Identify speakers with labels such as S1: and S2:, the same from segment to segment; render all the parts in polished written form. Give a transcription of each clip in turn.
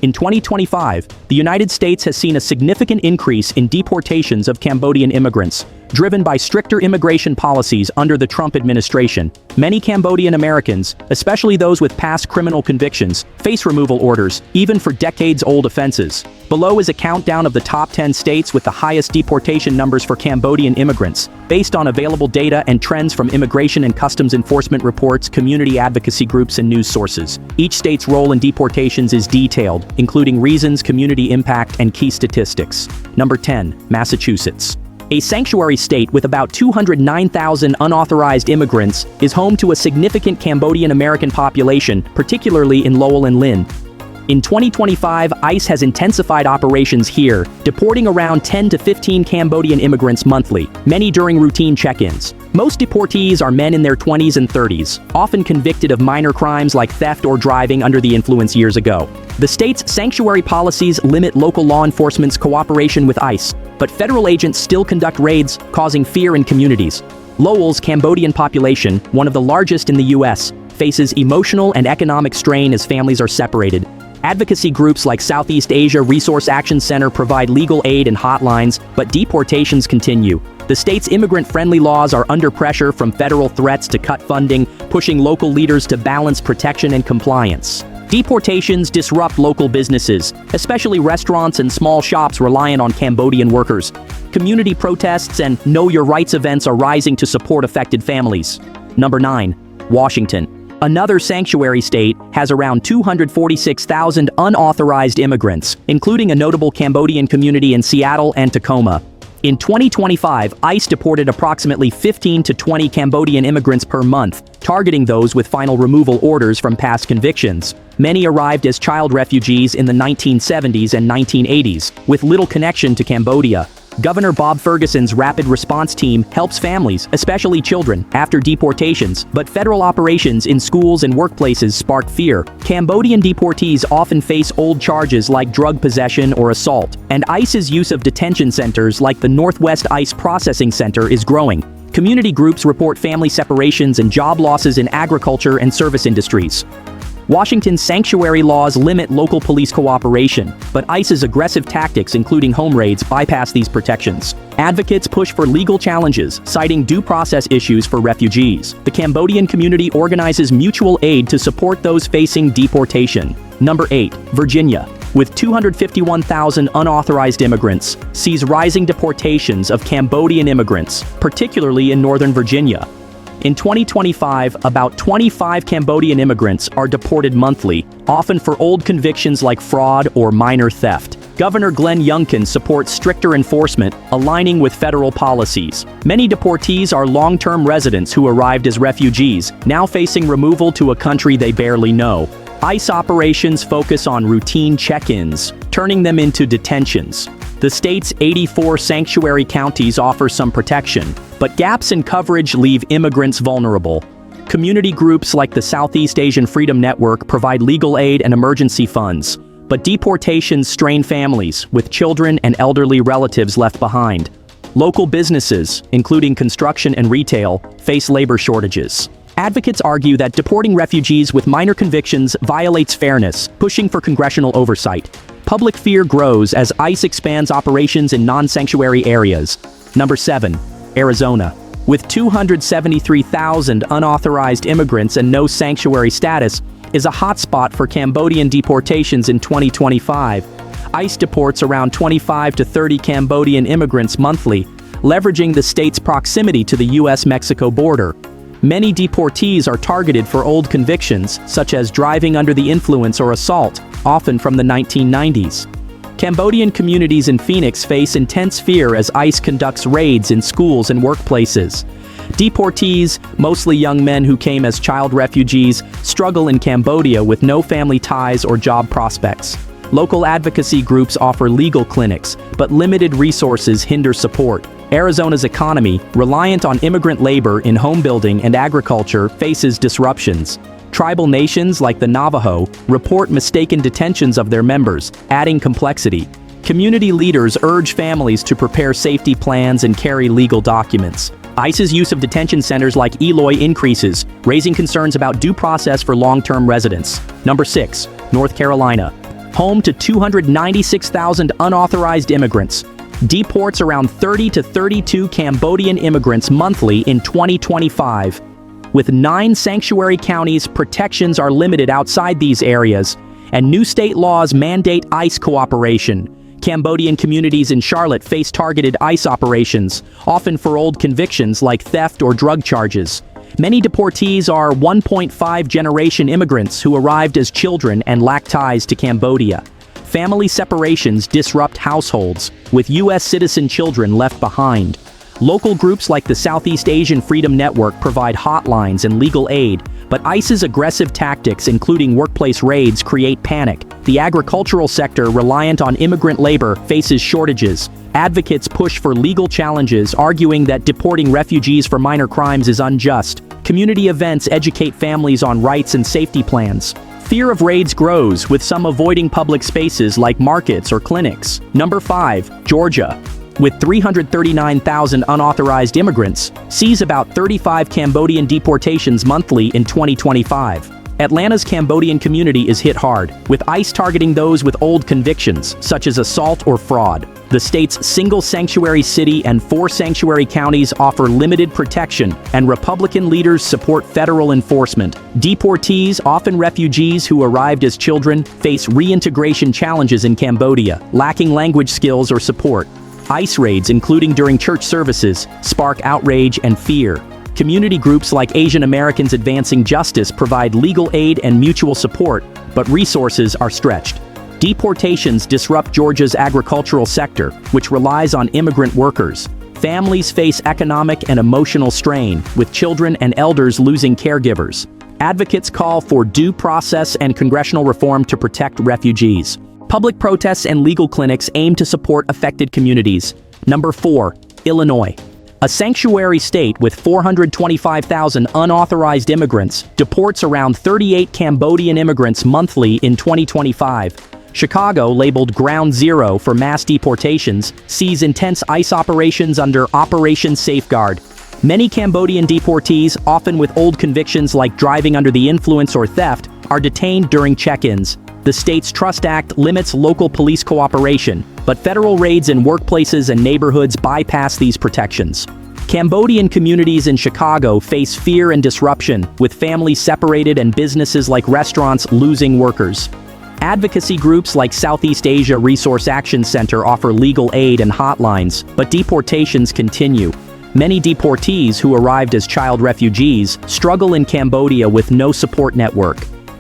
S1: In 2025, the United States has seen a significant increase in deportations of Cambodian immigrants, driven by stricter immigration policies under the Trump administration. Many Cambodian Americans, especially those with past criminal convictions, face removal orders, even for decades-old offenses. Below is a countdown of the top 10 states with the highest deportation numbers for Cambodian immigrants, based on available data and trends from immigration and customs enforcement reports, community advocacy groups, and news sources. Each state's role in deportations is detailed, including reasons, community impact, and key statistics. Number 10, Massachusetts. A sanctuary state with about 209,000 unauthorized immigrants, is home to a significant Cambodian American population, particularly in Lowell and Lynn. In 2025, ICE has intensified operations here, deporting around 10 to 15 Cambodian immigrants monthly, many during routine check-ins. Most deportees are men in their 20s and 30s, often convicted of minor crimes like theft or driving under the influence years ago. The state's sanctuary policies limit local law enforcement's cooperation with ICE, but federal agents still conduct raids, causing fear in communities. Lowell's Cambodian population, one of the largest in the U.S., faces emotional and economic strain as families are separated. Advocacy groups like Southeast Asia Resource Action Center provide legal aid and hotlines, but deportations continue. The state's immigrant-friendly laws are under pressure from federal threats to cut funding, pushing local leaders to balance protection and compliance. Deportations disrupt local businesses, especially restaurants and small shops reliant on Cambodian workers. Community protests and Know Your Rights events are rising to support affected families. Number 9, Washington. Another sanctuary state has around 246,000 unauthorized immigrants, including a notable Cambodian community in Seattle and Tacoma. In 2025, ICE deported approximately 15 to 20 Cambodian immigrants per month, targeting those with final removal orders from past convictions. Many arrived as child refugees in the 1970s and 1980s, with little connection to Cambodia. Governor Bob Ferguson's rapid response team helps families, especially children, after deportations, but federal operations in schools and workplaces spark fear. Cambodian deportees often face old charges like drug possession or assault, and ICE's use of detention centers like the Northwest ICE Processing Center is growing. Community groups report family separations and job losses in agriculture and service industries. Washington's sanctuary laws limit local police cooperation, but ICE's aggressive tactics, including home raids, bypass these protections. Advocates push for legal challenges, citing due process issues for refugees. The Cambodian community organizes mutual aid to support those facing deportation. Number 8, Virginia. With 251,000 unauthorized immigrants, sees rising deportations of Cambodian immigrants, particularly in Northern Virginia. In 2025, about 25 Cambodian immigrants are deported monthly, often for old convictions like fraud or minor theft. Governor Glenn Youngkin supports stricter enforcement, aligning with federal policies. Many deportees are long-term residents who arrived as refugees, now facing removal to a country they barely know. ICE operations focus on routine check-ins, turning them into detentions. The state's 84 sanctuary counties offer some protection, but gaps in coverage leave immigrants vulnerable. Community groups like the Southeast Asian Freedom Network provide legal aid and emergency funds, but deportations strain families, with children and elderly relatives left behind. Local businesses, including construction and retail, face labor shortages. Advocates argue that deporting refugees with minor convictions violates fairness, pushing for congressional oversight. Public fear grows as ICE expands operations in non-sanctuary areas. Number 7, Arizona. With 273,000 unauthorized immigrants and no sanctuary status, is a hotspot for Cambodian deportations in 2025. ICE deports around 25 to 30 Cambodian immigrants monthly, leveraging the state's proximity to the U.S.-Mexico border. Many deportees are targeted for old convictions, such as driving under the influence or assault, often from the 1990s. Cambodian communities in Phoenix face intense fear as ICE conducts raids in schools and workplaces. Deportees, mostly young men who came as child refugees, struggle in Cambodia with no family ties or job prospects. Local advocacy groups offer legal clinics, but limited resources hinder support. Arizona's economy, reliant on immigrant labor in home building and agriculture, faces disruptions. Tribal nations like the Navajo report mistaken detentions of their members, adding complexity. Community leaders urge families to prepare safety plans and carry legal documents. ICE's use of detention centers like Eloy increases, raising concerns about due process for long-term residents. Number 6, North Carolina. home to 296,000 unauthorized immigrants, deports around 30 to 32 Cambodian immigrants monthly in 2025. With 9 sanctuary counties, protections are limited outside these areas, and new state laws mandate ICE cooperation. Cambodian communities in Charlotte face targeted ICE operations, often for old convictions like theft or drug charges. Many deportees are 1.5-generation immigrants who arrived as children and lack ties to Cambodia. Family separations disrupt households, with U.S. citizen children left behind. Local groups like the Southeast Asian Freedom Network provide hotlines and legal aid, but ICE's aggressive tactics, including workplace raids, create panic. The agricultural sector, reliant on immigrant labor, faces shortages. Advocates push for legal challenges, arguing that deporting refugees for minor crimes is unjust. Community events educate families on rights and safety plans. Fear of raids grows, with some avoiding public spaces like markets or clinics. Number 5, Georgia, with 339,000 unauthorized immigrants, sees about 35 Cambodian deportations monthly in 2025. Atlanta's Cambodian community is hit hard, with ICE targeting those with old convictions, such as assault or fraud. The state's single sanctuary city and 4 sanctuary counties offer limited protection, and Republican leaders support federal enforcement. Deportees, often refugees who arrived as children, face reintegration challenges in Cambodia, lacking language skills or support. ICE raids, including during church services, spark outrage and fear. Community groups like Asian Americans Advancing Justice provide legal aid and mutual support, but resources are stretched. Deportations disrupt Georgia's agricultural sector, which relies on immigrant workers. Families face economic and emotional strain, with children and elders losing caregivers. Advocates call for due process and congressional reform to protect refugees. Public protests and legal clinics aim to support affected communities. Number 4, Illinois. A sanctuary state with 425,000 unauthorized immigrants, deports around 38 Cambodian immigrants monthly in 2025. Chicago, labeled Ground Zero for mass deportations, sees intense ICE operations under Operation Safeguard. Many Cambodian deportees, often with old convictions like driving under the influence or theft, are detained during check-ins. The state's Trust Act limits local police cooperation, but federal raids in workplaces and neighborhoods bypass these protections. Cambodian communities in Chicago face fear and disruption, with families separated and businesses like restaurants losing workers. Advocacy groups like Southeast Asia Resource Action Center offer legal aid and hotlines, but deportations continue. Many deportees who arrived as child refugees struggle in Cambodia with no support network.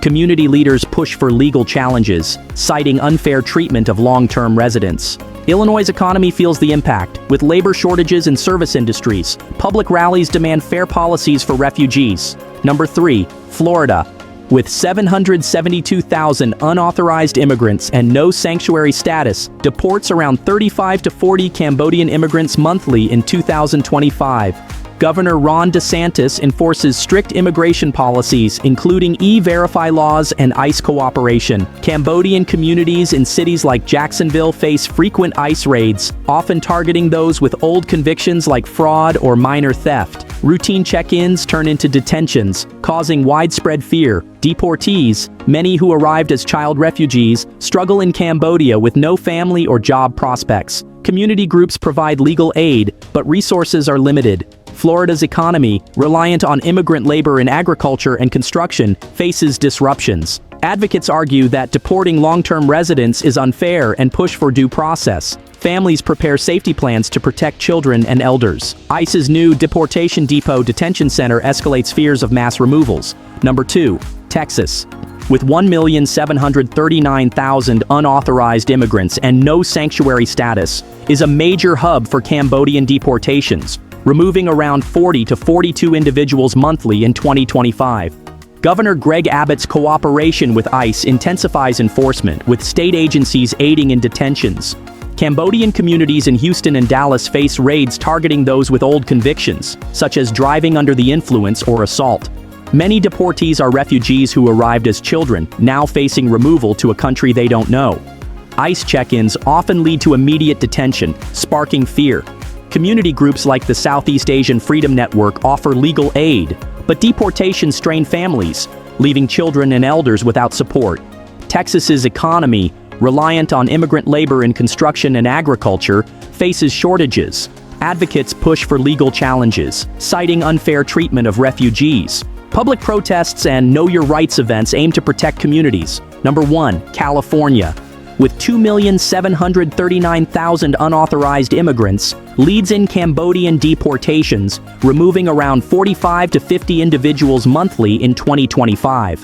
S1: Community leaders push for legal challenges, citing unfair treatment of long-term residents. Illinois' economy feels the impact, with labor shortages in service industries. Public rallies demand fair policies for refugees. Number 3, Florida. With 772,000 unauthorized immigrants and no sanctuary status, deports around 35 to 40 Cambodian immigrants monthly in 2025. Governor Ron DeSantis enforces strict immigration policies, including e-verify laws and ICE cooperation. Cambodian communities in cities like Jacksonville face frequent ICE raids, often targeting those with old convictions like fraud or minor theft. Routine check-ins turn into detentions, causing widespread fear. Deportees, many who arrived as child refugees, struggle in Cambodia with no family or job prospects. Community groups provide legal aid, but resources are limited. Florida's economy, reliant on immigrant labor in agriculture and construction, faces disruptions. Advocates argue that deporting long-term residents is unfair and push for due process. Families prepare safety plans to protect children and elders. ICE's new Deportation Depot detention center escalates fears of mass removals. Number 2, Texas. With 1,739,000 unauthorized immigrants and no sanctuary status, is a major hub for Cambodian deportations, removing around 40 to 42 individuals monthly in 2025. Governor Greg Abbott's cooperation with ICE intensifies enforcement, with state agencies aiding in detentions. Cambodian communities in Houston and Dallas face raids targeting those with old convictions, such as driving under the influence or assault. Many deportees are refugees who arrived as children, now facing removal to a country they don't know. ICE check-ins often lead to immediate detention, sparking fear. Community groups like the Southeast Asian Freedom Network offer legal aid, but deportations strain families, leaving children and elders without support. Texas's economy, reliant on immigrant labor in construction and agriculture, faces shortages. Advocates push for legal challenges, citing unfair treatment of refugees. Public protests and Know Your Rights events aim to protect communities. Number 1, California. With 2,739,000 unauthorized immigrants, leads in Cambodian deportations, removing around 45 to 50 individuals monthly in 2025.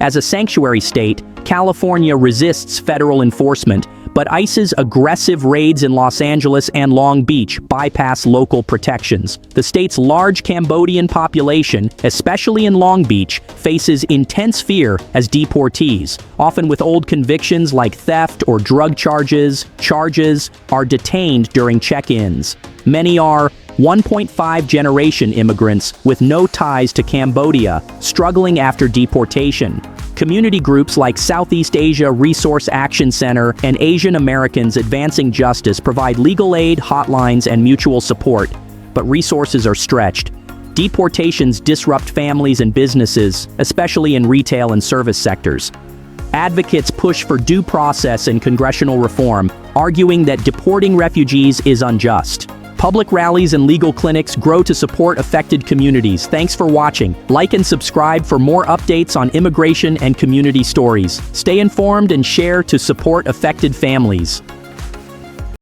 S1: As a sanctuary state, California resists federal enforcement, but ICE's aggressive raids in Los Angeles and Long Beach bypass local protections. The state's large Cambodian population, especially in Long Beach, faces intense fear as deportees, often with old convictions like theft or drug charges, are detained during check-ins. Many are 1.5-generation immigrants with no ties to Cambodia, struggling after deportation. Community groups like Southeast Asia Resource Action Center and Asian Americans Advancing Justice provide legal aid, hotlines, and mutual support, but resources are stretched. Deportations disrupt families and businesses, especially in retail and service sectors. Advocates push for due process and congressional reform, arguing that deporting refugees is unjust. Public rallies and legal clinics grow to support affected communities. Thanks for watching. Like and subscribe for more updates on immigration and community stories. Stay informed and share to support affected families.